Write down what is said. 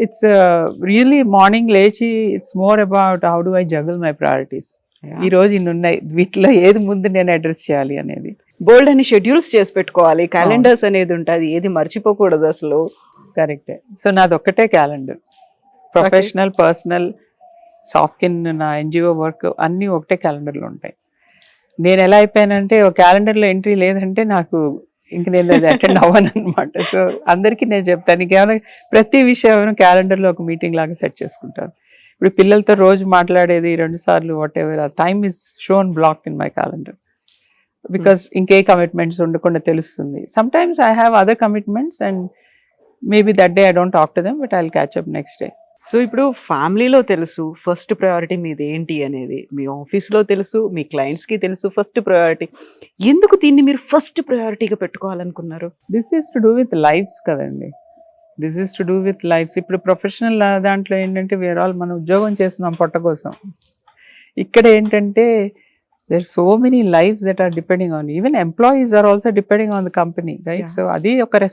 it's really morning లేచి it's more about how do I juggle my priorities. ఈ రోజు ఇన్ని ఉన్నాయి, వీటిలో ఏది ముందు నేను అడ్రస్ చేయాలి అనేది. బోల్డ్ అని షెడ్యూల్స్ చేసి పెట్టుకోవాలి, క్యాలెండర్స్ అనేది ఉంటుంది, ఏది మర్చిపోకూడదు అసలు. కరెక్టే. సో నాది ఒక్కటే క్యాలెండర్, ప్రొఫెషనల్, పర్సనల్, సాఫ్ట్కిన్, నా ఎన్జిఓ వర్క్ అన్నీ ఒకటే క్యాలెండర్లో ఉంటాయి. నేను ఎలా అయిపోయానంటే ఒక క్యాలెండర్లో ఎంట్రీ లేదంటే నాకు ఇంక నేను అది అటెండ్ అవ్వను అనమాట. సో అందరికీ నేను చెప్తాను, ఇంకేమైనా ప్రతి విషయం క్యాలెండర్లో ఒక మీటింగ్ లాగా సెట్ చేసుకుంటాను. ఇప్పుడు పిల్లలతో రోజు మాట్లాడేది 2 సార్లు whatever, time is shown block in my calendar because ఇంకే కమిట్మెంట్స్ ఉండకుండా తెలుస్తుంది. Sometimes I have other commitments and maybe that day I don't talk to them, but I will catch up next day. So ఇప్పుడు ఫ్యామిలీలో తెలుసు first priority మీది ఏంటి అనేది, మీ ఆఫీస్లో తెలుసు, మీ క్లయింట్స్కి తెలుసు ఫస్ట్ ప్రయారిటీ. ఎందుకు దీన్ని మీరు ఫస్ట్ ప్రయారిటీగా పెట్టుకోవాలనుకున్నారు? This is to do with lifes కదండి, this is to do with lifes. ఇప్పుడు ప్రొఫెషనల్ దాంట్లో ఏంటంటే వేర్ ఆల్ మనం ఉద్యోగం చేస్తున్నాం పొట్ట కోసం. ఇక్కడ ఏంటంటే there are so many lives that are depending on, even employees are also depending on the company, right? Yeah. So అది ఒక